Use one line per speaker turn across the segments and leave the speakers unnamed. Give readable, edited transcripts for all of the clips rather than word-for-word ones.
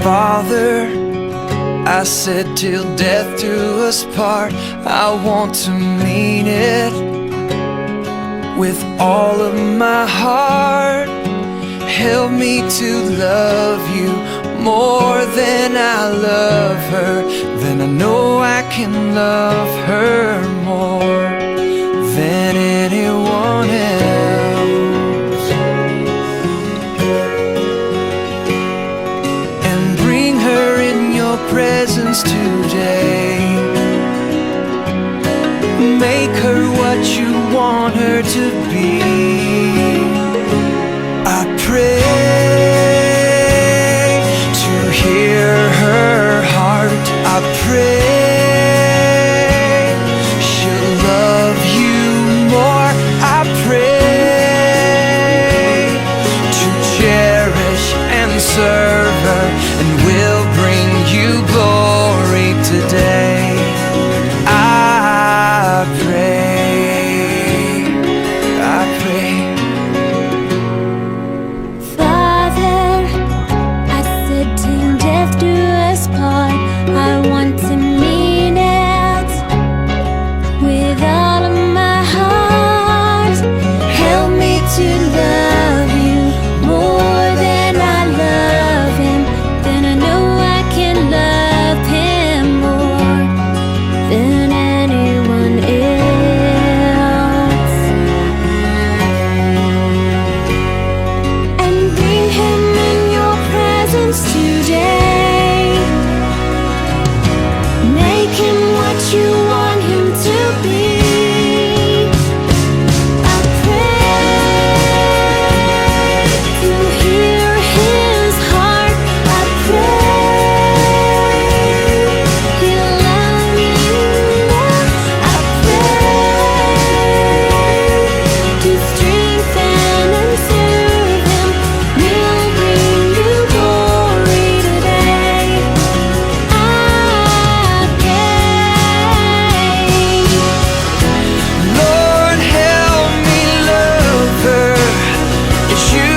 Father, I said till death do us part. I want to mean it with all of my heart. Help me to love you more than I love her. Then I know I can love her more than anyone else. And bring her in your presence today. Make her what you want her to be. I pray to hear her heart. I pray she'll love you more. I pray to cherish and serve her, and will bring you glory today. I pray, I pray.
Father, I said till death do us part. I want to mean it with all of my heart. Help me to love you more than I love him. Then I know I can love him more than anyone else. And bring him in your presence today. Make him what you want him to be. I pray to hear his heart. I pray he'll love you more. I pray to strengthen and serve him. We'll bring you glory today. I pray.
Lord, help me love her as you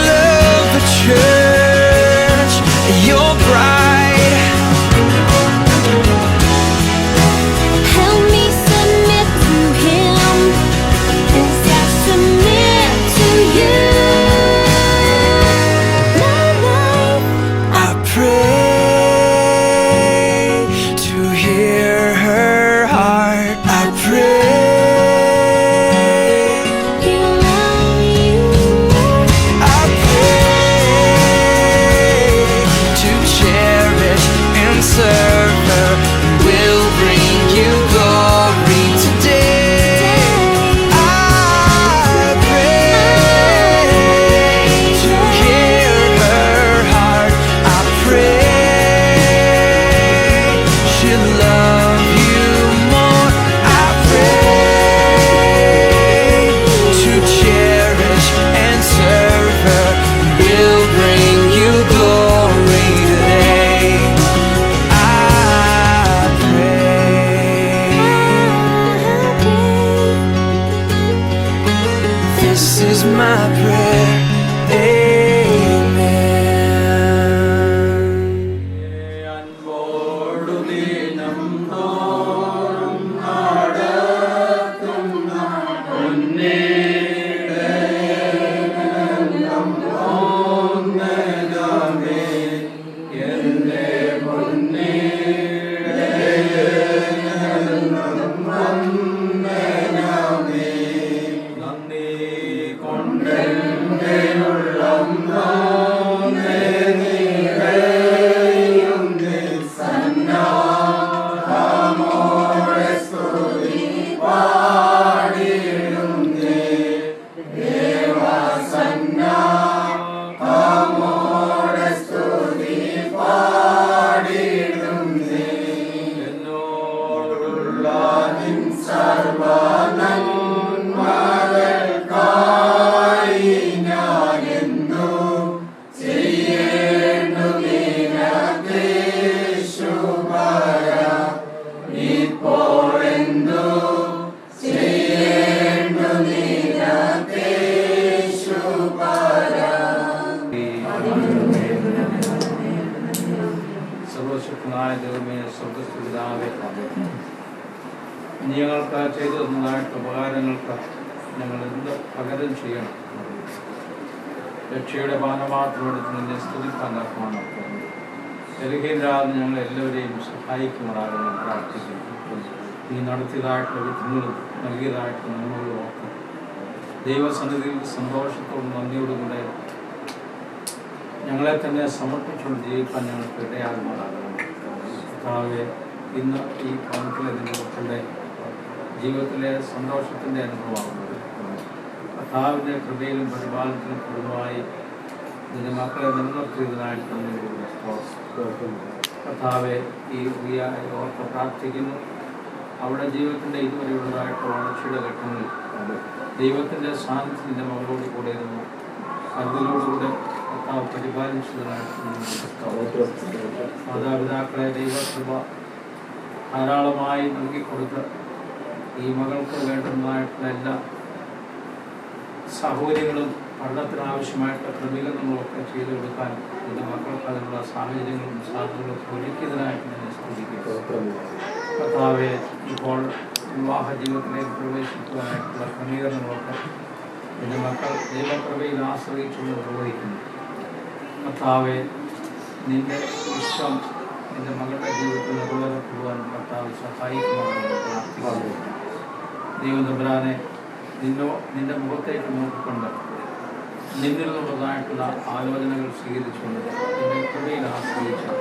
love the church, your bride.
Help me submit to him as I submit to you. My life,
I pray to hear her heart. I pray,
he'll love you more.
I pray to cherish and serve her, and will bring you glory today. I pray to hear her heart. I pray she'll love you more. I pray to cherish and serve her, will bring you glory today. I pray. This is my prayer. Amen.
നന്ദി കൊണ്ടെന്നുള്ള സർവശക്തനായ ദൈവമേ, സ്വർഗ്ഗസ്ഥപിതാവേ, ഞങ്ങൾക്ക് ചെയ്തു തന്നതായിട്ട് ഉപകാരങ്ങൾക്ക് ഞങ്ങൾ എന്ത് പകരം ചെയ്യണം? രക്ഷയുടെ പാനപാത്രമെടുത്ത് നിന്നെ സ്തുതിക്കാൻ തക്കമാണ്. ബലഹീനരാതെ ഞങ്ങൾ എല്ലാവരെയും സഹായിക്കുമാറാകുന്നു പ്രാർത്ഥിക്കുന്നു. നീ നടത്തിയതായിട്ടുള്ള വിധങ്ങളും നൽകിയതായിട്ടുള്ള നന്മകളും ഒക്കെ ദൈവസന്നിധിയിൽ സന്തോഷത്തോടും നന്ദിയോടും കൂടെ ഞങ്ങളെ തന്നെ സമർപ്പിച്ചുകൊണ്ട് ജീവിക്കാൻ ഞങ്ങൾക്ക് ഇടയാകുമാറാകണം. കർത്താവേ, ഇന്ന് ഈ ഭവനത്തിലെ നിങ്ങളുടെ ജീവിതത്തിലെ സന്തോഷത്തിൻ്റെ അനുഭവമാകുന്നത് കർത്താവിൻ്റെ കൃപയിലും പരിപാലനത്തിലും പൊതുവായി നിന്റെ മക്കളെ നിലനിർത്തിയതിനായിട്ട് നന്ദിയോടുകൂടെ കർത്താവെ ഈ ഓർത്ത് പ്രാർത്ഥിക്കുന്നു. അവിടെ ജീവിതത്തിൻ്റെ ഇതുവരെയുള്ളതായിട്ട് വളർച്ചയുടെ ഘട്ടങ്ങളിൽ ദൈവത്തിൻ്റെ സാന്നിധ്യത്തിൻ്റെ മകളോട് കൂടെ ഇരുന്നു അതിലൂടെ കർത്താവ് പരിപാലിച്ചതിനായിട്ട് മാതാപിതാക്കളെ ദൈവകൃപ ധാരാളമായി നൽകിക്കൊടുത്ത് ഈ മകൾക്ക് വേണ്ടുന്നതായിട്ടുള്ള എല്ലാ സൗകര്യങ്ങളും പഠനത്തിനാവശ്യമായിട്ടുള്ള ക്രമീകരണങ്ങളൊക്കെ ചെയ്തു കൊടുക്കാൻ എൻ്റെ മക്കൾക്ക് അതിനുള്ള സാഹചര്യങ്ങളും സാധ്യതകളും ഒരുക്കിയതിനായിട്ട് ഞാൻ സ്തുതിക്കുന്നു. കർത്താവെ, ഇപ്പോൾ വിവാഹ ജീവിതത്തിലേക്ക് പ്രവേശിക്കുവാനായിട്ടുള്ള ക്രമീകരണങ്ങളൊക്കെ എൻ്റെ മക്കൾ ദൈവകൃപയിൽ ആശ്രയിച്ചുകൊണ്ട് നിർവഹിക്കുന്നു. കർത്താവെ, നിന്റെ ഇഷ്ടം എൻ്റെ മകളുടെ ജീവിതത്തിൽ നിർവഹിക്കുവാൻ കർത്താവ് സഹായിക്കുവാനാണ് പ്രാർത്ഥിക്കുന്നു. ദൈവം തമ്പുരാനെ, നിന്റെ മുഖത്തേക്ക് നോക്കിക്കൊണ്ട് നിന്നിൽ നിന്നുള്ളതായിട്ടുള്ള ആലോചനകൾ സ്വീകരിച്ചുകൊണ്ട് നിന്റെ കൃപയിൽ ആശ്രയിച്ച്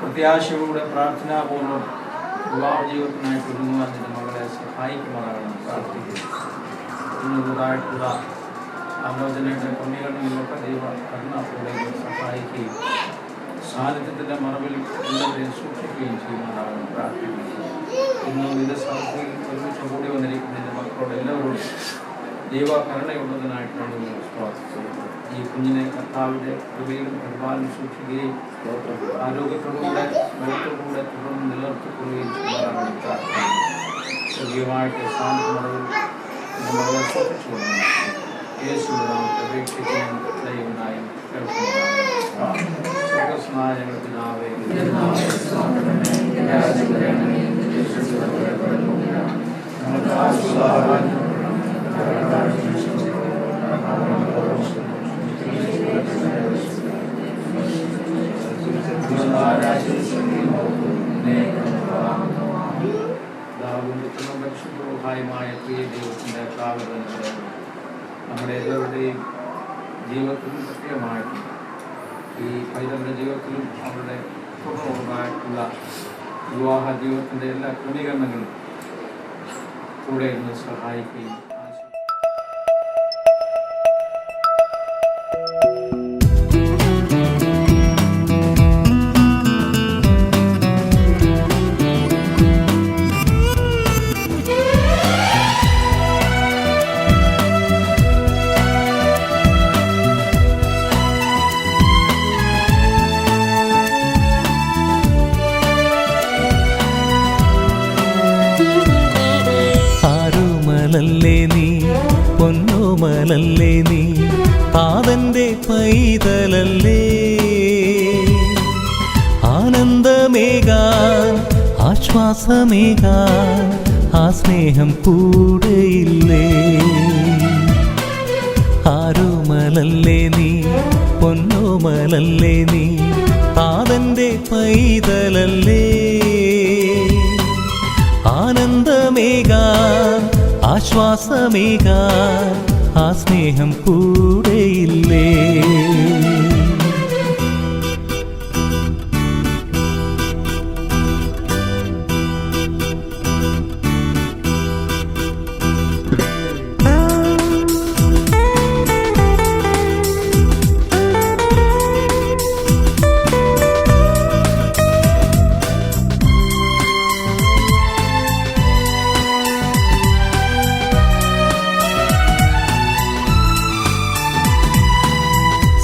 പ്രത്യാശയോടെ പ്രാർത്ഥനാപൂർവ്വം വിവാഹ ജീവിതത്തിനായിട്ട് ഒരുങ്ങുവാൻ നിന്റെ മകളെ സഹായിക്കുമാറാണെന്ന് പ്രാർത്ഥിക്കുന്നു. ഇന്നുള്ളതായിട്ടുള്ള ആലോചനയുടെ ക്രമീകരണങ്ങളിലൊക്കെ ദൈവ കരുണാപൂർവ്വം സഹായിക്കുകയും സാന്നിധ്യത്തിൻ്റെ മറവിൽ എല്ലാവരെയും സൂക്ഷിക്കുകയും ചെയ്യുന്നതാണെന്ന് പ്രാർത്ഥിക്കുന്നു. ഇന്ന് വിവിധ സ്ഥലത്തിൽ ഒരുമിച്ച് കൂടി വന്നിരിക്കുന്ന എൻ്റെ മക്കളോട് എല്ലാവരോടും ദൈവ കരുണയുള്ളതിനായിട്ടാണ് വിശ്വാസിച്ചത്. ഈ കുഞ്ഞിനെ കർത്താവിൻ്റെ കൃപയിലും പരിപാലനം സൂക്ഷിക്കുകയും ആരോഗ്യത്തോടുകൂടെ ബലത്തോടുകൂടെ തുടർന്ന് നിലനിർത്തിക്കൊള്ളുകയും ചെയ്യുന്നതാണ് പ്രാർത്ഥിക്കുന്നത്. സ്വർഗീയമായിട്ട് സാന്നിധ്യമറിവിൽ എൻ്റെ മകളെ സൂക്ഷിച്ചുകൊള്ളണം. യേശുവിന്റെ നാമത്തിൽ അപേക്ഷിക്കുകയും ദൈവനായി കേൾക്കുന്നതാണ്. സ്വർഗ്ഗസ്ഥനായ ഞങ്ങളുടെ പിതാവേ, പരിശുദ്ധമായ പ്രിയ ദൈവത്തിൻ്റെ പ്രാവൃതങ്ങളെ നമ്മുടെ എല്ലാവരുടെയും ജീവിതത്തിലും പ്രത്യേകമായിട്ടും ഈ പൈതൃക ജീവിതത്തിലും അവരുടെ തുടർന്നുള്ളതായിട്ടുള്ള വിവാഹ ജീവിതത്തിൻ്റെ എല്ലാ ക്രമീകരണങ്ങളും കൂടെ ഇന്ന് സഹായിക്കുകയും
ല്ലേ നീ പൊന്നോമലല്ലേ നീ താതന്റെ പൈതലല്ലേ ആനന്ദമേകാൻ ആശ്വാസമേകാൻ ആ സ്നേഹം കൂടെയില്ലേ ആരോമലല്ലേ നീ പൊന്നോമലല്ലേ നീ താതന്റെ പൈതലല്ലേ ആനന്ദമേകാൻ ആശ്വാസമേകാൻ ആ സ്നേഹം കൂടെയില്ലേ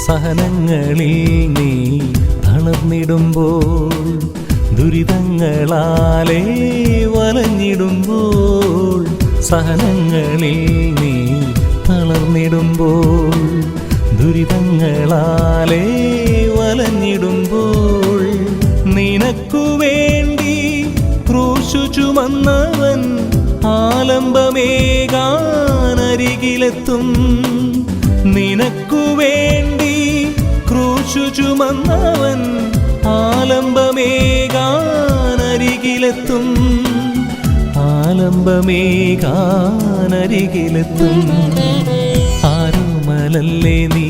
സഹനങ്ങളിൽ നീ തളർന്നിടുമ്പോൾ ദുരിതങ്ങളാലേ വലഞ്ഞിടുമ്പോൾ സഹനങ്ങളിൽ നീ തളർന്നിടുമ്പോൾ ദുരിതങ്ങളാലേ വലഞ്ഞിടുമ്പോൾ ചുമന്നവൻ ആലംബമേകാനരികിലെത്തും. നിനക്കു വേണ്ടി ക്രൂശു ചുമന്നവൻ ആലംബമേകാനരികിലെത്തും. ആലംബമേകാനരികിലെത്തും. ആരോമലല്ലേ നീ,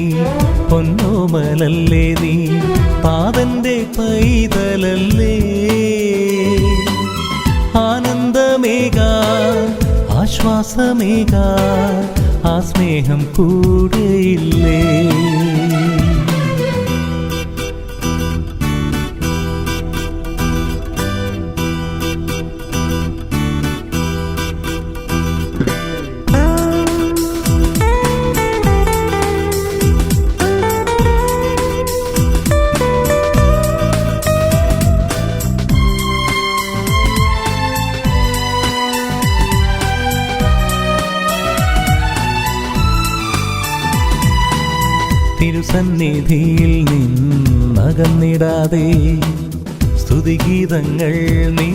പൊന്നോമലല്ലേ നീ, പാതന്റെ പൈതലല്ലേ. ആനന്ദമേക ആശ്വാസമേക ആ സ്നേഹം കൂടെയില്ലേ. തിരുസന്നിധിയിൽ നിന്നകന്നിടാതെ സ്തുതിഗീതങ്ങൾ നീ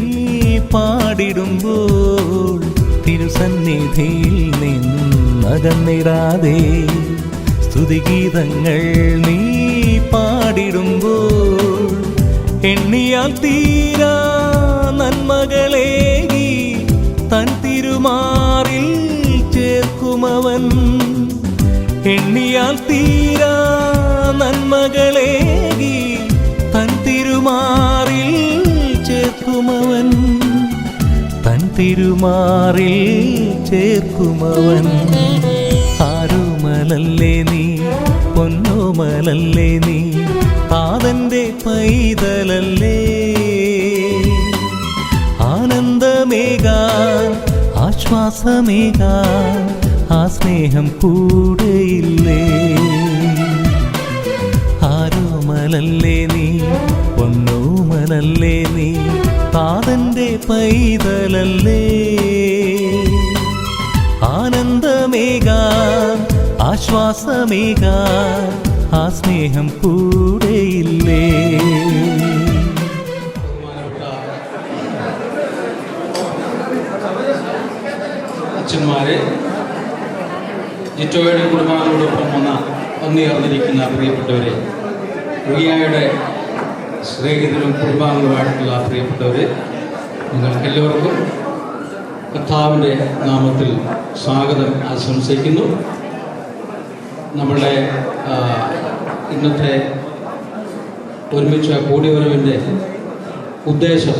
പാടിടുമ്പോൾ. തിരുസന്നിധിയിൽ നിന്നകന്നിടാതെ സ്തുതിഗീതങ്ങൾ നീ പാടിടുമ്പോൾ. എണ്ണിയാൽ തീരാ നന്മകളേകി തൻ തിരുമാറിൽ ചേർക്കുമവൻ. എണ്ണിയാൽ തീരാ നന്മകളേകി തൻ തിരുമാറിൽ ചേർക്കുമവൻ. തൻ തിരുമാറിൽ ചേർക്കുമവൻ. ആരോമലല്ലേ നീ, പൊന്നോമലല്ലേ നീ, പാതന്റെ പൈതലല്ലേ. ആനന്ദമേകാൻ ആശ്വാസമേകാൻ ആ സ്നേഹം കൂടെയില്ലേ. ആരോമലല്ലേ നീ, പൊന്നോമലല്ലേ നീ, പാതന്റെ പൈതലല്ലേ. ആനന്ദമേകാൻ ആശ്വാസമേകാൻ ആ സ്നേഹം കൂടെയില്ലേ.
അച്ഛന്മാരെ, ജിറ്റോയുടെ കുടുംബാംഗങ്ങളോടൊപ്പം വന്നുയർന്നിരിക്കുന്ന പ്രിയപ്പെട്ടവരെ, റിയായുടെ സ്നേഹിതരും കുടുംബാംഗങ്ങളുമായിട്ടുള്ള പ്രിയപ്പെട്ടവരെ, നിങ്ങൾക്കെല്ലാവർക്കും കർത്താവിൻ്റെ നാമത്തിൽ സ്വാഗതം ആശംസിക്കുന്നു. നമ്മളുടെ ഇന്നത്തെ ഒരുമിച്ച കൂടിവരവിൻ്റെ ഉദ്ദേശം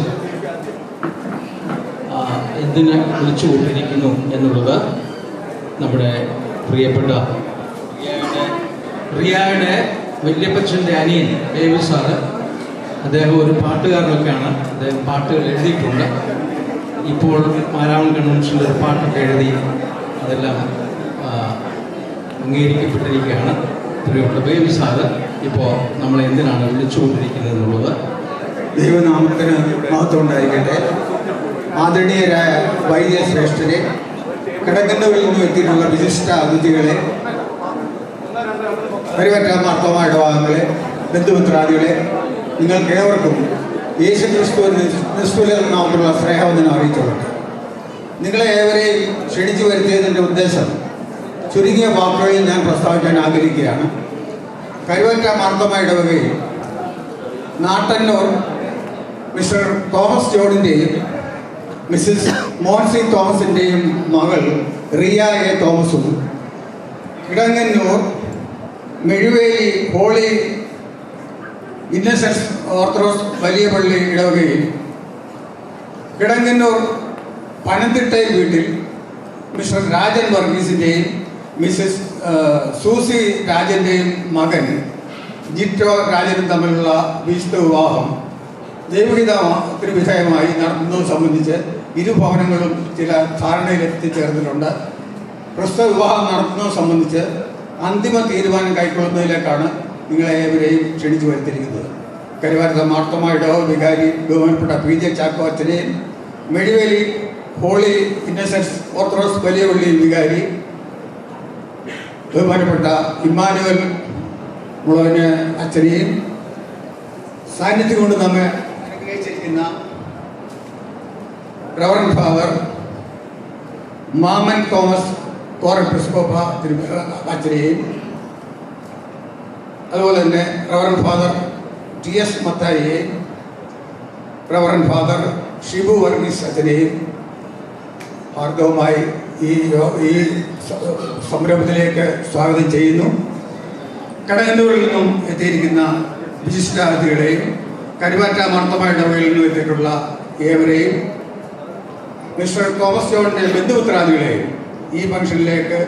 എന്തിന് വിളിച്ചുകൊണ്ടിരിക്കുന്നു എന്നുള്ളത് നമ്മുടെ പ്രിയപ്പെട്ട റിയായുടെ വല്യപ്പച്ചൻ്റെ അനിയൻ ബേബി സാറ്, അദ്ദേഹം ഒരു പാട്ടുകാരനൊക്കെയാണ്. അദ്ദേഹം പാട്ടുകൾ എഴുതിയിട്ടുണ്ട്. ഇപ്പോൾ മാരാമൺ കൺവെൻഷനിൽ ഒരു പാട്ടൊക്കെ എഴുതി അതെല്ലാം അംഗീകരിക്കപ്പെട്ടിരിക്കുകയാണ്. പ്രിയപ്പെട്ട ബേബി സാറ് ഇപ്പോൾ നമ്മളെ എന്തിനാണ് വിളിച്ചുകൊണ്ടിരിക്കുന്നത് എന്നുള്ളത്
ദൈവനാമത്തിന് മഹത്വം ഉണ്ടായിരിക്കട്ടെ. ആദരണീയരായ വൈദ്യശ്രേഷ്ഠരെ, കിടക്കുന്നവരിൽ നിന്നും എത്തിയിട്ടുള്ള വിശിഷ്ട അതിഥികളെ, പരിവറ്റ മാർത്തോമാ ഇടവകങ്ങളെ, ബന്ധുമിത്രാദികളെ, നിങ്ങൾക്ക് ഏവർക്കും യേശു ക്രിസ്തുവിന്റെ നാമത്തിലുള്ള സ്നേഹവന്ദനം അറിയിച്ചുകൊണ്ട് നിങ്ങളെ ഏവരെയും ക്ഷണിച്ചു വരുത്തിയതിൻ്റെ ഉദ്ദേശം ചുരുങ്ങിയ വാക്കുകളിൽ ഞാൻ പ്രസ്താവിക്കാൻ ആഗ്രഹിക്കുകയാണ്. കരുവറ്റ മാർത്തോമാ ഇടവകയിൽ നാട്ടന്നൂർ മിസ്റ്റർ തോമസ് ജോണിൻ്റെയും മിസ്സിസ് മോൻസി തോമസിൻ്റെയും മകൾ റിയ എ തോമസും, Kidangannur Mezhuveli Holy Innocence Orthodox വലിയ പള്ളി ഇടവകയിൽ കിടങ്ങന്നൂർ പനന്തിട്ടയിൽ വീട്ടിൽ മിസ്റ്റർ രാജൻ വർഗീസിൻ്റെയും മിസ്സിസ് സൂസി രാജൻ്റെയും മകൻ ജിറ്റോ രാജനും തമ്മിലുള്ള വിശുദ്ധ വിവാഹം ദൈവഹിതത്തിന് വിധേയമായി നടത്തുന്നത് സംബന്ധിച്ച് ഇരു ഭവനങ്ങളും ചില ധാരണയിൽ എത്തിച്ചേർന്നിട്ടുണ്ട്. പ്രസ്തുത വിവാഹം നടത്തുന്നത് സംബന്ധിച്ച് അന്തിമ തീരുമാനം കൈക്കൊള്ളുന്നതിലേക്കാണ് നിങ്ങളെ ഏവരെയും ക്ഷണിച്ചു വരുത്തിയിരിക്കുന്നത്. കരുവാരത്ത മാർത്തോമാ ഇടവക വികാരി ബഹുമാനപ്പെട്ട PJ ചാക്കോ അച്ഛനെയും, മെഴുവേലി ഹോളി ഇന്നസെൻസ് ഓർത്തഡോക്സ് വലിയ പള്ളി വികാരി ബഹുമാനപ്പെട്ട ഇമ്മാനുവൽ മുളവന് അച്ഛനെയും, സാന്നിധ്യം കൊണ്ട് നമ്മെ അനുഗ്രഹിച്ചിരിക്കുന്ന റവറൻ ഫാദർ മാമൻ തോമസ് കോർ എപ്പിസ്കോപ്പ അച്ഛനെയും, അതുപോലെ തന്നെ റവറൻ ഫാദർ TS മത്തായിയെയും, റവറൻ ഫാദർ ഷിബു വർഗീസ് അച്ഛനെയും ഭാർഗവുമായി ഈ സംരംഭത്തിലേക്ക് സ്വാഗതം ചെയ്യുന്നു. കടകന്നൂരിൽ നിന്നും എത്തിയിരിക്കുന്ന വിശിഷ്ടാതിഥികളെയും കരുവാറ്റ മാർത്തമ ഇടവകയിൽ നിന്നും എത്തിയിട്ടുള്ള ഏവരെയും മിസ്റ്റർ തോമസ് ജോണിൻ്റെ ബന്ധുമിത്രാദികളെയും ഈ ഫംഗ്ഷനിലേക്ക്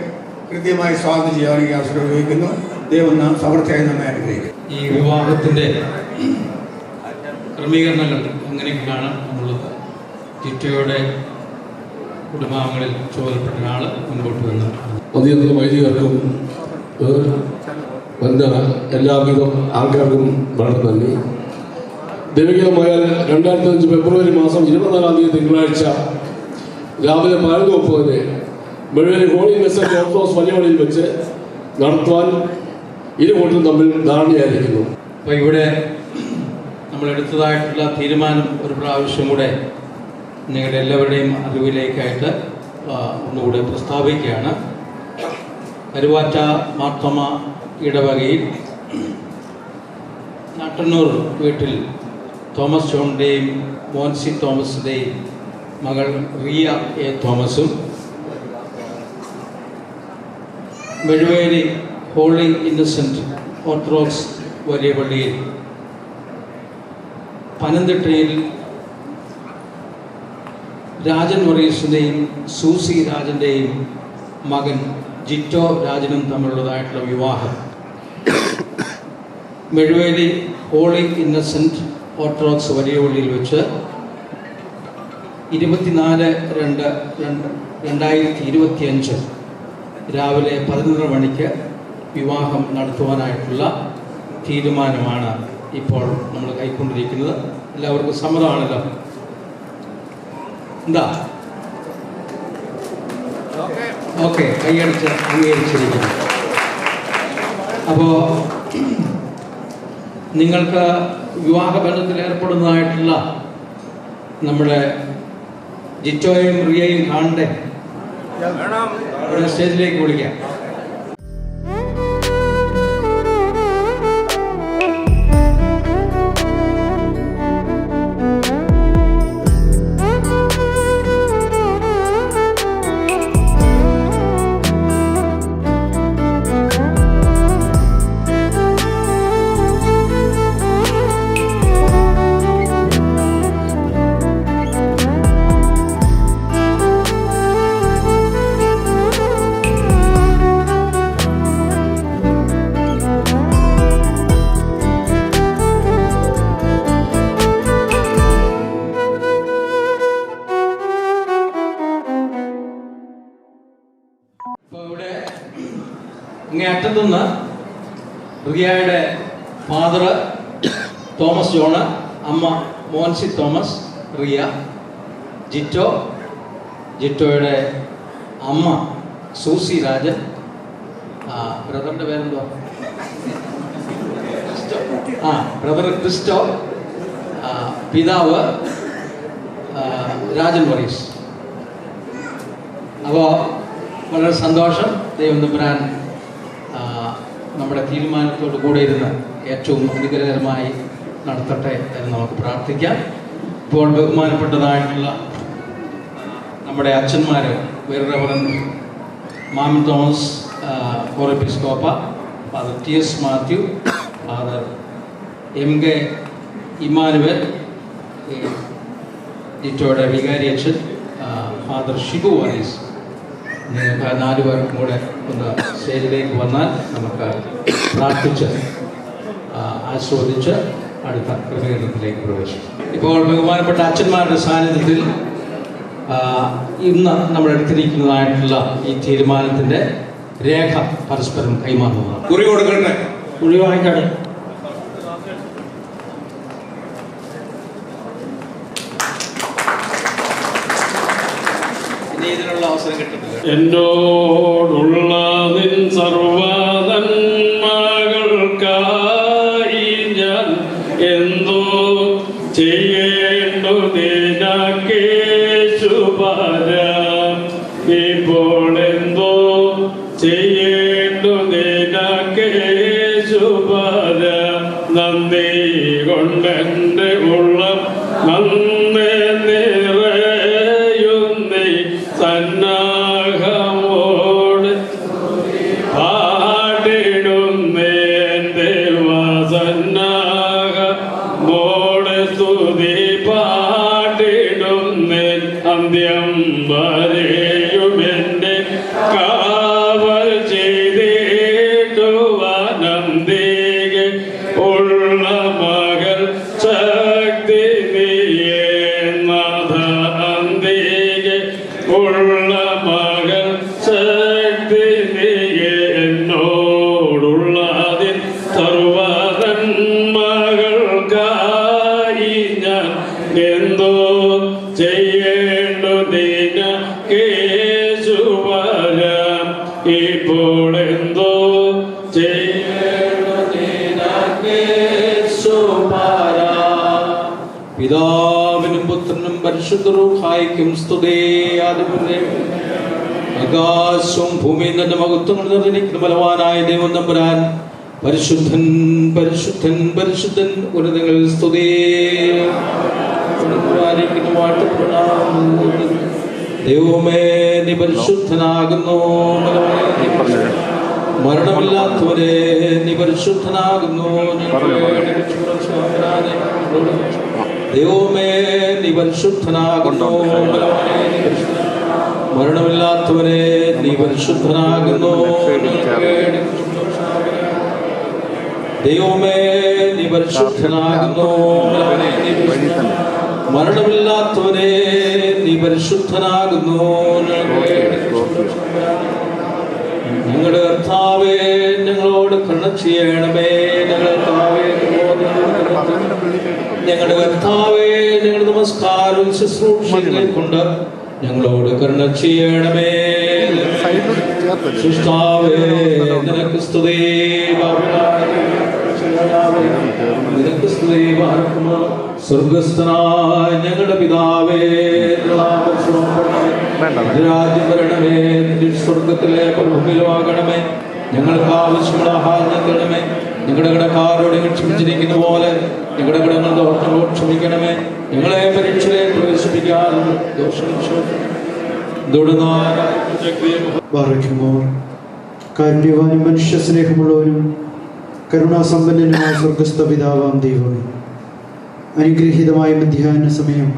കൃത്യമായി സ്വാഗതം ചെയ്യാൻ ഈ അവസരം ഉപയോഗിക്കുന്നു. ദൈവം സമൃദ്ധിയായി നമ്മെ അനുഗ്രഹിക്കും.
ഈ വിവാഹത്തിൻ്റെ ക്രമീകരണങ്ങൾ എങ്ങനെയൊക്കെയാണ് എന്നുള്ളത് ജിറ്റോയുടെ കുടുംബാംഗങ്ങളിൽ ചുമതലപ്പെട്ട ഒരാൾ മുൻപോട്ട് വന്നു.
അധികം വൈദികർക്കും വന്ന എല്ലാവിധ ആൾക്കാർക്കും വളരെ നന്ദി. ദൈവികമായാൽ 2005 ഫെബ്രുവരി മാസം 24-ാം തീയതി തിങ്കളാഴ്ച രാവിലെ 11:30 മുഴുവൻ ഹോളി മെസ്സേജ് ഓർത്തഡോക്സ് പള്ളികളിൽ വെച്ച് നടത്തുവാൻ ഇരുകൂട്ടരും തമ്മിൽ ധാരണയായിരിക്കുന്നു.
അപ്പോൾ ഇവിടെ നമ്മളെടുത്തതായിട്ടുള്ള തീരുമാനം ഒരു പ്രാവശ്യം കൂടെ നിങ്ങളുടെ എല്ലാവരുടെയും അറിവിലേക്കായിട്ട് ഒന്നുകൂടെ പ്രസ്താവിക്കുകയാണ്. കരുവാറ്റ മാർത്തോമ ഇടവകയിൽ നാട്ടന്നൂർ വീട്ടിൽ തോമസ് ജോണിൻ്റെയും മോൻസി തോമസിൻ്റെയും മകൾ റിയ എ തോമസും മെഴുവേലി ഹോളി ഇന്നസെൻറ്റ് ഓർത്തഡോക്സ് വലിയ പള്ളിയിൽ പനന്തിട്ടയിൽ രാജൻ വർഗീസിൻ്റെയും സൂസി രാജൻ്റെയും മകൻ ജിറ്റോ രാജനും തമ്മിലുള്ളതായിട്ടുള്ള വിവാഹം മെഴുവേലി ഹോളി ഇന്നസെൻറ്റ് ഓർത്തഡോക്സ് വലിയ പള്ളിയിൽ വെച്ച് 24/2/2025 രാവിലെ 11 മണിക്ക് വിവാഹം നടത്തുവാനായിട്ടുള്ള തീരുമാനമാണ് ഇപ്പോൾ നമ്മൾ കൈക്കൊണ്ടിരിക്കുന്നത്. എല്ലാവർക്കും സമ്മതമാണല്ലോ? എന്താ ഓക്കെ, കൈയടിച്ച് അംഗീകരിച്ചിരിക്കുന്നു. അപ്പോൾ നിങ്ങൾക്ക് വിവാഹബന്ധത്തിൽ ഏർപ്പെടുന്നതായിട്ടുള്ള നമ്മുടെ ജിറ്റോയും റിയയും കാണണ്ടേ? ഇവിടെ സ്റ്റേജിലേക്ക് വിളിക്കാം. ഇങ്ങേയറ്റത്തുനിന്ന് റിയയുടെ ഫാദർ തോമസ് ജോണ്, അമ്മ മോൻസി തോമസ്, റിയ, ജിറ്റോയുടെ അമ്മ സൂസി രാജൻ, ബ്രദറിൻ്റെ പേരെന്തോ? ബ്രദർ ക്രിസ്റ്റോ, പിതാവ് രാജൻ വർഗീസ്. അപ്പോൾ വളരെ സന്തോഷം. ദൈവം തമ്പുരാൻ നമ്മുടെ തീരുമാനത്തോട് കൂടെ ഇരുന്ന് ഏറ്റവും അനുഗ്രഹകരമായി നടത്തട്ടെ എന്ന് നമുക്ക് പ്രാർത്ഥിക്കാം. ഇപ്പോൾ ബഹുമാനപ്പെട്ടതായിട്ടുള്ള നമ്മുടെ അച്ഛന്മാർ reverend Maman Thomas Cor Episcopa, father TS Mathew, father MK Emmanuel, ജിറ്റോയുടെ വികാരി അച്ഛൻ ഫാദർ ഷിബു വർഗീസ്, നിങ്ങൾക്ക് 4 പേർക്കും കൂടെ ഒന്ന് സ്റ്റേജിലേക്ക് വന്നാൽ നമുക്ക് പ്രാർത്ഥിച്ച് ആസ്വദിച്ച് അടുത്ത ക്രമീകരണത്തിലേക്ക് പ്രവേശിക്കും. ഇപ്പോൾ ബഹുമാനപ്പെട്ട അച്ഛന്മാരുടെ സാന്നിധ്യത്തിൽ ഇന്ന് നമ്മൾ എടുത്തിരിക്കുന്നതായിട്ടുള്ള ഈ തീരുമാനത്തിൻ്റെ രേഖ പരസ്പരം കൈമാറുന്നതാണ്.
കുറി കൊടുക്കട്ടെ,
കുറി വാങ്ങിക്കട്ടെ. ഇതിനുള്ള അവസരം കിട്ടുന്നില്ല.
എന്നോടുള്ള നിൻ സർവ്വനന്മകൾക്കായി ഞാൻ എന്തോ ചെയ്യേണ്ടു നിനക്കേശു യേശുപര നന്ദി കൊണ്ടെൻ്റെ ഉള്ളം നന്ദി നിറയുന്നേ സന്നാഹമോട് പാടിടുന്നേ ദേവസന്നാഹമോട് സ്തുതി പാടിടുന്നേ അന്ത്യം വരെയുമെൻ്റെ കാവൽ ചെയ്തിടുവാനന്ദികെ ഉള്ള മകൾ ശക്തി നീയേ നാഥ അന്തികെ ഉള്ള മകൾ ശക്തി നീയേ എന്നോടുള്ളതിൻ സർവനന്മകൾക്കായി ഞാൻ എന്തോ ചെയ്യേണ്ടതിന യേശുവര ഇപ്പോൾ എന്തോ ചെയ്യേണ്ടതിന യേശുവര. പിതാവിനും പുത്രനും പരിശുദ്ധ റൂഹായിക്കും സ്തുതി. ആകാശവും ഭൂമിയും തന്നെ മഹത്വങ്ങൾ നിറഞ്ഞിരിക്കുന്ന ബലവാനായ ദൈവം തമ്പുരാൻ പരിശുദ്ധൻ പരിശുദ്ധൻ പരിശുദ്ധൻ ഉന്നതങ്ങളിൽ സ്തുതി. ദൈവമേ നീ പരിശുദ്ധനാകുന്നു. മരണമില്ലാത്തവരെ നീ പരിശുദ്ധനാകുന്നു. ദൈവമേ നീ പരിശുദ്ധനാകുന്നു. മരണമില്ലാത്തവരെ നീ പരിശുദ്ധനാകുന്നു. ദൈവമേ നീ പരിശുദ്ധനാകുന്നു. മരണമില്ലാത്തവനെ നീ പരിശുദ്ധനാകുന്നു. ഞങ്ങളുടെ കർത്താവേ ഞങ്ങളോട് കരുണ ചെയ്യണമേ. ഞങ്ങളുടെ കർത്താവേ ഞങ്ങളുടെ നമസ്കാരവും ശുശ്രൂഷകളെ കൊണ്ട് ഞങ്ങളോട് കരുണ ചെയ്യണമേ. സൃഷ്ടാവേ നിനക്ക് സ്തുതി. നിനക്ക് സ്തുതി. സ്വർഗസ്ഥനായ ഞങ്ങളുടെ പിതാവേ രാജ്യം വരണമേ. സ്വർഗത്തിലെ ഭൂമിയിലുമാകണമേ. ഞങ്ങൾക്ക് ആവശ്യമുള്ള ആഹാരം തരണമേ. ഞങ്ങളുടെ കടക്കാരോട് ക്ഷമിച്ചിരിക്കുന്ന പോലെ ഞങ്ങളുടെ കടങ്ങൾ ദോഷങ്ങളോട് ക്ഷമിക്കണമേ. ഞങ്ങളെ പരീക്ഷയിലേക്ക് പ്രവേശിപ്പിക്കാതെ
കാരുണ്യവാനും മനുഷ്യ സ്നേഹമുള്ളവനും കരുണാസമ്പന്നനുമായ സ്വർഗസ്ഥ പിതാവാം ദൈവമേ, അനുഗ്രഹീതമായ മധ്യാഹ്ന സമയം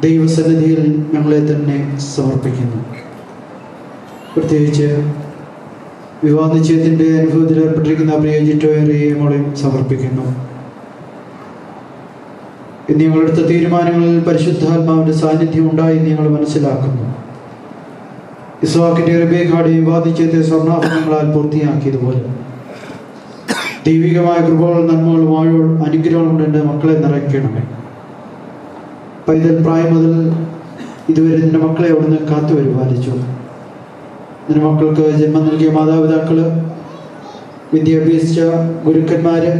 ദൈവസന്നിധിയിൽ ഞങ്ങളെ തന്നെ സമർപ്പിക്കുന്നു. പ്രത്യേകിച്ച് വിവാഹനിശ്ചയത്തിൻ്റെ അനുഭവത്തിൽ ഏർപ്പെട്ടിരിക്കുന്ന പ്രിയ ജിറ്റോയറിയെ മോളെയും സമർപ്പിക്കുന്നു. ഇന്ന് ഞങ്ങളെടുത്ത തീരുമാനങ്ങളിൽ പരിശുദ്ധാത്മാവിൻ്റെ സാന്നിധ്യം ഉണ്ടായി ഞങ്ങൾ മനസ്സിലാക്കുന്നു. ഇസ്ഹാക്കിന്റെ റിബേക്കാടെയും വിവാഹനിശ്ചയത്തെ സ്വർണ്ണാഭരണങ്ങളാൽ പൂർത്തിയാക്കിയതുപോലെ ദൈവികമായ കൃപകൾ, നന്മകൾ, വാഴുകൾ, അനുഗ്രഹങ്ങൾ കൊണ്ട് എൻ്റെ മക്കളെ നിറയ്ക്കണമേ. പൈതൽ പ്രായം മുതൽ ഇതുവരെ നിന്റെ മക്കളെ അവിടുന്ന് കാത്തു പരിപാലിച്ചു. നിന്റെ മക്കൾക്ക് ജന്മം നൽകിയ മാതാപിതാക്കള്, വിദ്യാഭ്യസിച്ച ഗുരുക്കന്മാര്,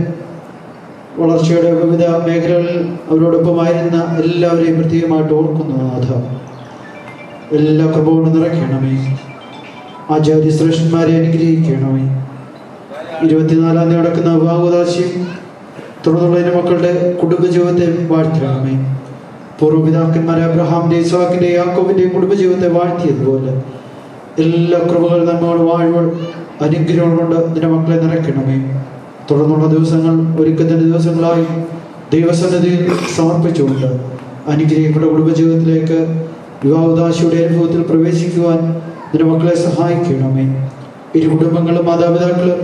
വളർച്ചയുടെ വിവിധ മേഖലകളിൽ അവരോടൊപ്പമായിരുന്ന എല്ലാവരെയും പ്രത്യേകമായിട്ട് ഓർക്കുന്നു. നാഥ, എല്ലാ കൃപ കൊണ്ട് നിറയ്ക്കണമേ. ആചാര്യശ്രേഷ്ഠന്മാരെ അനുഗ്രഹിക്കണമേ. 24-ാം തീയതി നടക്കുന്ന വിവാഹോദാശയും തുടർന്നുള്ള എൻ്റെ മക്കളുടെ കുടുംബജീവിതത്തെ വാഴ്ത്തണമേ. പൂർവ്വപിതാക്കന്മാരെ അബ്രഹാമിൻ്റെ, ഇസ്ഹാക്കിൻ്റെ, യാക്കോബിൻ്റെയും കുടുംബജീവിതത്തെ വാഴ്ത്തിയതുപോലെ എല്ലാ കൃപകൾ, നന്മകൾ, വാഴ്വകൾ, അനുഗ്രഹങ്ങൾ കൊണ്ട് നിന്റെ മക്കളെ നിറയ്ക്കണമേ. തുടർന്നുള്ള ദിവസങ്ങൾ ഒരുക്കത്തിൻ്റെ ദിവസങ്ങളായി ദൈവസന്നിധിയിൽ സമർപ്പിച്ചുകൊണ്ട് അനുഗ്രഹിക്കപ്പെട്ട കുടുംബജീവിതത്തിലേക്ക് വിവാഹോദാശിയുടെ അനുഭവത്തിൽ പ്രവേശിക്കുവാൻ നിന്റെ മക്കളെ സഹായിക്കണമേ. ഇരു കുടുംബങ്ങളും, മാതാപിതാക്കളും,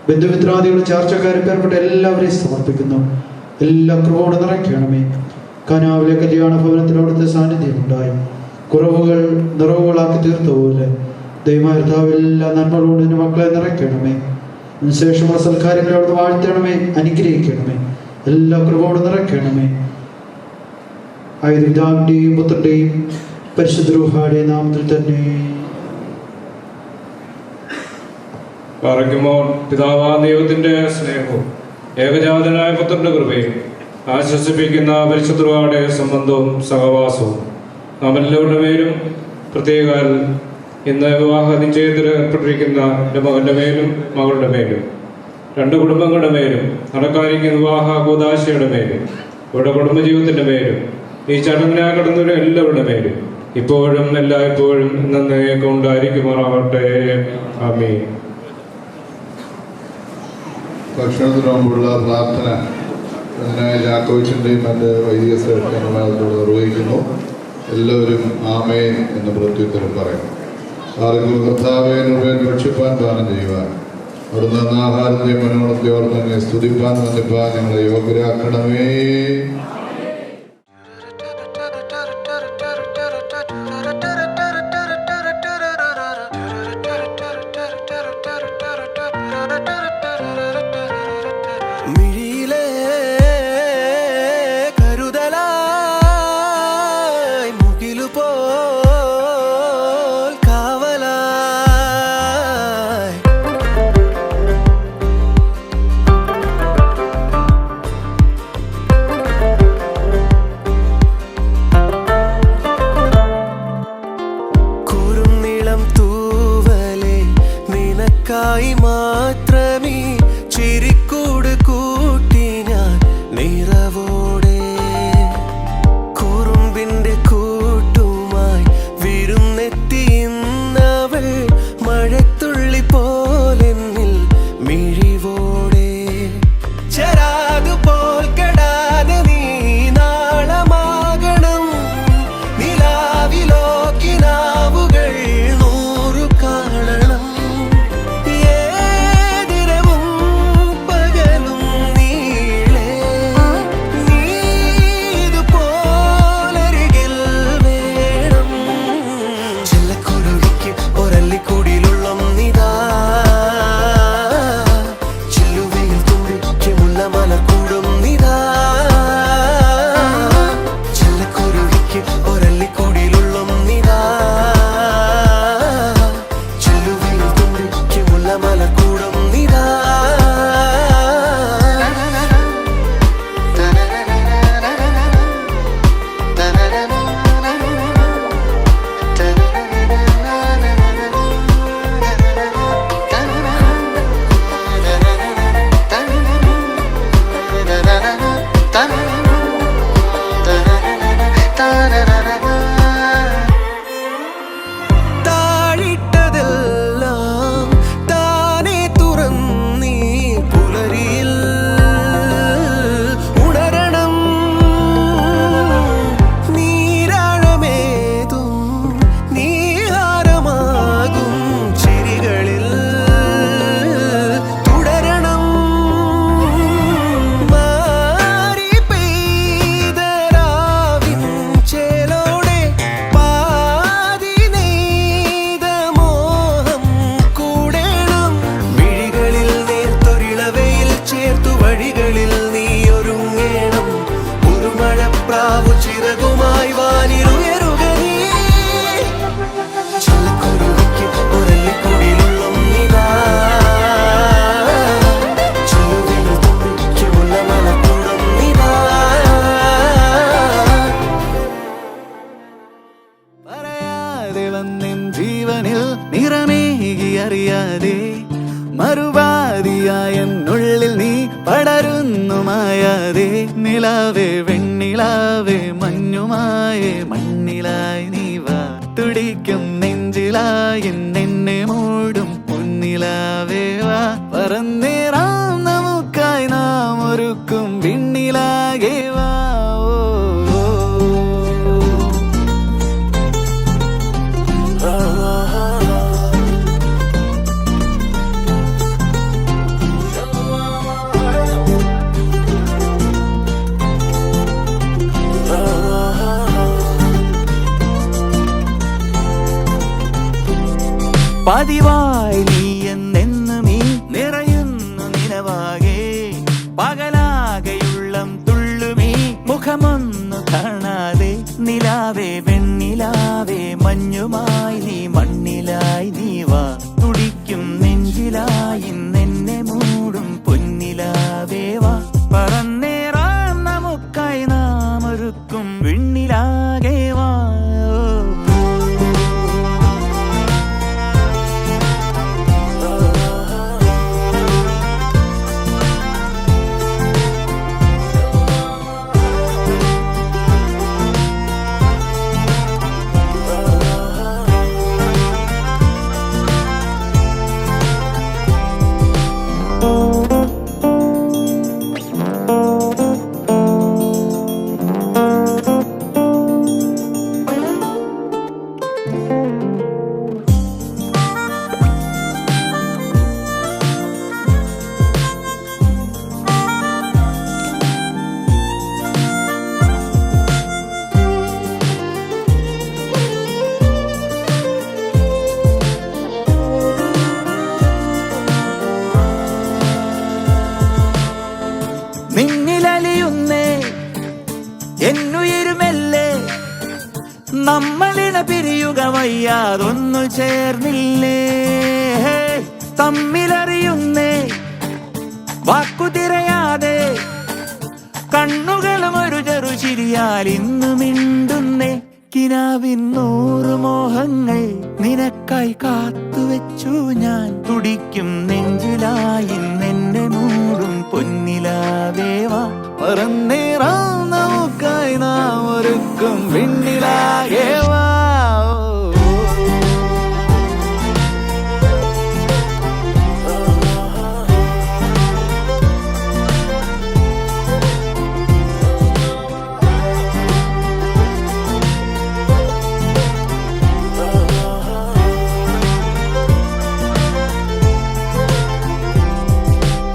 ബന്ധുമിത്രാദികളും, ചാർച്ചക്കാരും പേർപ്പെട്ട എല്ലാവരെയും സമർപ്പിക്കുന്നു. എല്ലാ കൃപയോടെ നിറയ്ക്കണമേ. കനാവിലെ കല്യാണ ഭവനത്തിൽ അവിടുത്തെ സാന്നിധ്യമുണ്ടായി കുറവുകൾ നിറവുകളാക്കി തീർത്തപോലെ ദൈവമാർത്താവെല്ലാ നന്മകളോട് എൻ്റെ മക്കളെ നിറയ്ക്കണമേ. അതിനുശേഷമുള്ള സൽക്കാരങ്ങളെ അവിടുന്ന് വാഴ്ത്തണമേ, അനുഗ്രഹിക്കണമേ. എല്ലാ കൃപയോടെ നിറയ്ക്കണമേ. പിതാവിൻ്റെയും പുത്രൻ്റെയും പരിശുദ്ധ റൂഹായുടെയും നാമത്തിൽ തന്നെ.
പറയുമ്പോൾ പിതാവാ ദൈവത്തിൻ്റെ സ്നേഹവും ഏകജാതനായ പുത്രന്റെ കൃപയും ആശ്വസിപ്പിക്കുന്ന പരിശുദ്ധരുടെ സംബന്ധവും സഹവാസവും നാം എല്ലാവരുടെ മേലും, പ്രത്യേക ഇന്ന് വിവാഹ നിശ്ചയത്തിൽ ഏർപ്പെട്ടിരിക്കുന്ന എൻ്റെ മകൻ്റെ മേലും മകളുടെ മേലും രണ്ട് കുടുംബങ്ങളുടെ മേലും നടക്കാനിരിക്കുന്ന വിവാഹ കൂദാശയുടെ മേലും ഇവിടെ കുടുംബജീവിതത്തിൻ്റെ മേലും ഈ ചടങ്ങിനായി കടന്നവരും എല്ലാവരുടെ മേലും ഇപ്പോഴും എല്ലായ്പ്പോഴും എന്നേക്കും ഉണ്ടായിരിക്കുമാറാവട്ടെ. ആമീൻ.
ഭക്ഷണത്തിന് മുമ്പുള്ള പ്രാർത്ഥന അതിനായി ജാക്കോവിച്ചിൻ്റെയും മറ്റ് വൈദിക ശ്രേഷ്ഠന്മാരോട് നിർവഹിക്കുന്നു. എല്ലാവരും ആമേൻ എന്ന് പ്രത്യുത്തരം പറയും. ആർക്കും കർത്താവേ നിർവ്വേൻ ഭക്ഷിപ്പാൻ ദാനം ചെയ്യുവാൻ അവിടുന്ന് ആഹാരത്തെയും മനോളത്തെ ഓർത്തന്നെ സ്തുതിപ്പാൻ വന്നിപ്പാൻ ഞങ്ങളെ യോഗ്യരാക്കണമേ.
മിഴിയിലെ കരുതലായി മുകിലുപോൽ കാവലായി കുറുനിളം തൂവലെ നിനക്കായി മാത്രമേ ചിരിക്കൂട് കൂട്ടി ഞാൻ നിറവോടെ കുറുമ്പിന്റെ കൂട്ടുമായി വിരുന്നെത്തിയുന്നവൾ മഴത്തുള്ളി പോലെന്നിൽ മിഴിവോടെ ചരാതുപോൽ കെടാതെ നീ നാളമാകണം നിലാവിലോക്കിനാവുകൾ 100 കാണണം ഏതിരവും പകലും നീളെ നീ ഇതുപോലരികിൽ വേണം ചെല്ലക്കുരുവിക്ക് ഒരല്ലിക്കൂടിയിലുള്ളം നിതാ ചെല്ലുവയിൽ തുമ്പിക്ക് മുല്ലമല കൂടും നിതാ ചെല്ലക്കുരുവിക്ക് ഒരല്ലിക്കൂടിയിലുള്ളം നിതാ ചെല്ലുവയിൽ തുമ്പിക്ക് മുല്ലമല കൂടും നിതാ താഴിട്ടതെല്ലാം താനേ തുറന്നീ പുലരിയിൽ ഉണരണം നീരാഴമേതും നീഹാരമാകും ചിരികളിൽ തുടരണം മാറി പെയ്തരാവിൻ ചേലോടെ പാതി നെയ്ത മോഹം കൂടേണം മിഴികളിൽ നേർത്തൊരിളവയിൽ ചേർത്തു വഴികളിൽ നീ ഒരുങ്ങേണം ഒരു മഴപ്രാവു ചിറകുമായി വാനിലുയരുക നീ ചെല്ലക്കുരുവിക്ക് ഒരല്ലിക്കൂടിയിലുള്ളം നിതാ ചെല്ലുവയിൽ തുമ്പിക്ക് മുല്ലമല കൂടും നിതാ
പറയാതെ വന്നിൻ ജീവനിൽ നിറമേകി അറിയാതെ മറുപാതിയായ എന്നുള്ളിൽ നീ പടരുന്നു മായാതെ നിലാവേ വെണ്ണിലാവേ മഞ്ഞുമായേ മണ്ണിലായി നീ വാ തുടിക്കും നെഞ്ചിലായി എന്നെ മൂടും പൊന്നിലാവേ വാ പറന്നേറാം നമുക്കായി നാം ഒരുക്കും വിണ്ണിലാകെ വാ ഓ, ഓ. പതിവായി നീ എന്നെന്നും ഈ നിറയുന്നു നിലവാകെ പകലാകെയുള്ളം തുള്ളുമീ മുഖമൊന്നു കാണാതെ നിലാവേ വെണ്ണിലാവേ മഞ്ഞുമായി നീ മണ്ണിലായി നീ വാ തുടിക്കും നെഞ്ചിലായി എന്നെ മൂടും പൊന്നിലാവേ വാ പറന്നേറാം നമുക്കായി നാം ഒരുക്കും വിണ്ണിലാകെ വാ എന്നുയരുമല്ലേ നമ്മളിട പിരിയുക വയ്യാതൊന്നു ചേർന്നില്ലേ തമ്മിലറിയുന്നേ വാക്കുതിരയാതെ കണ്ണുകളും ഒരു ചെറു ചിരിയാൽ ഇന്നു മിണ്ടുന്നേ കിനാവിൻ 100 മോഹങ്ങൾ നിനക്കായി കാത്തുവെച്ചു ഞാൻ തുടിക്കും നെഞ്ചിലായി നിന്നെ മൂടും പൊന്നിലാവേവാ പറന്നേറാം നമുക്കായി നാം ഒരുക്കും വിണ്ണിലാകേവാ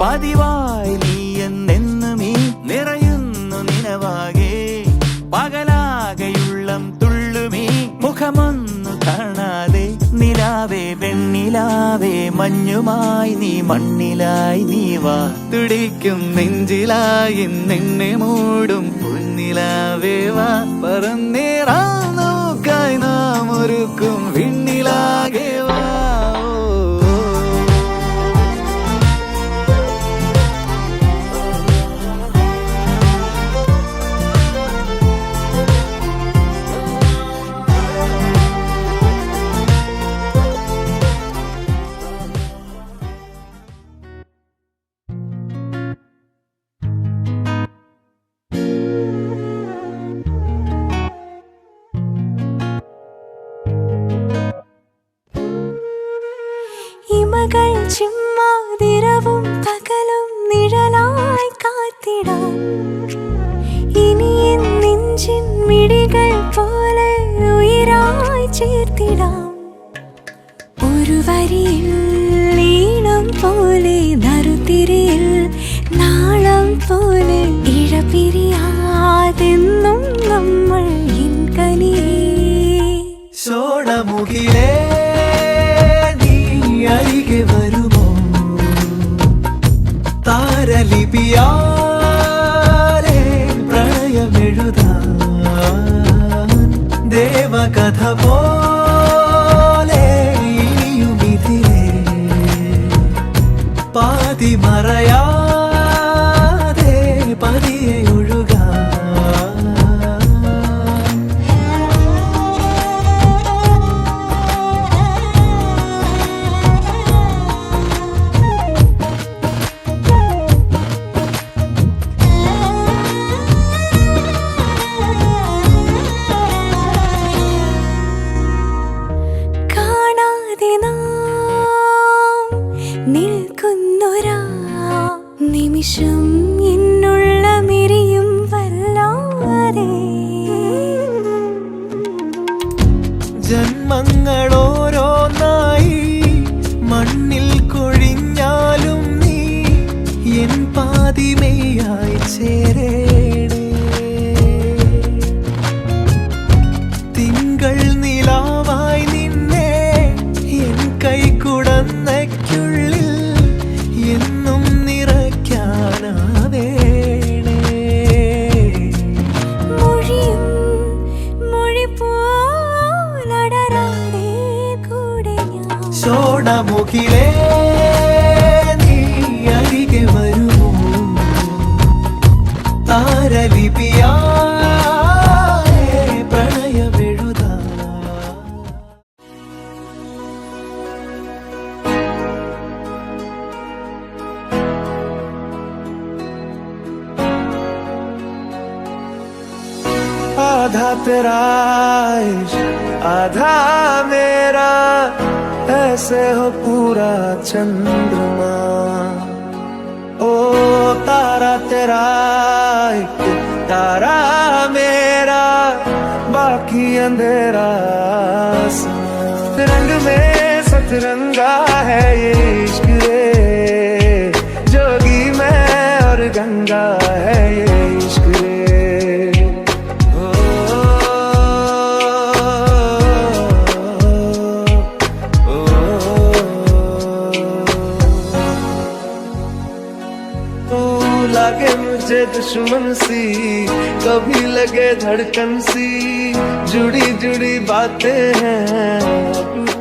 പതിവായി നീ എന്നെന്നും ഈ നിറയുന്നു നിനവാകെ പകലാകെയുള്ളം തുള്ളുമീ മുഖമൊന്നു കാണാതെ നിലാവേ വെണ്ണിലാവേ മഞ്ഞുമായി നീ മണ്ണിലായി നീ വാ തുടിക്കും നെഞ്ചിലായി നിന്നെ മൂടും പൊന്നിലാവേ വാ പറന്നേറാം നോക്കായി നാം ഒരുക്കും വിണ്ണിലാകെ വാ
ഇമകൾ ചിമ്മാതിരവും പകലും നിഴലായി കാത്തിടാം ഇനി നെഞ്ചിൻ മിഴികൾ പോലെ ഉയരായി ചേർത്തിടാം ഒരു വരിയിൽ ഈണം പോലെ നറുതിരിയിൽ നാളം പോലെ ഇഴപിരിയാതെന്നും നമ്മൾ ഇൻകനിയേ
സോണമുഖിലേ അരികെ വരുമോ താരലിപിയാലേ പ്രണയമെഴുതാൻ ദേവകഥ പോലെ ഇനിയുമിതിലേ പാതി മറയാതെ പതിയെ ഒഴുകാൻ
നിമിഷം ഇന്നുള്ള മിരിയും വല്ലാതെ
ജന്മങ്ങളോരോന്നായി മണ്ണിൽ കൊഴിഞ്ഞാലും നീ എൻ പാതിമയായി ചേരേണേ തിങ്കൾ നിലാവായി നിന്നെ എൻ കൈക്കുടന്നയ്ക്കുള്ളിൽ എന്നും സോണമുഖിലേ നീ അരികെ വരുമോ താരലിപിയാലേ പ്രണയമെഴുതാ आधा तेरा आधा मेरा ऐसे हो पूरा चंद्रमा तारा तेरा एक तारा मेरा बाकी अंधेरा रंग में सतरंगा है ये इश्क रे जोगी मैं और गंगा है ये इश्क रे लागे मुझे दुश्मन सी कभी लगे धड़कन सी जुड़ी जुड़ी बातें हैं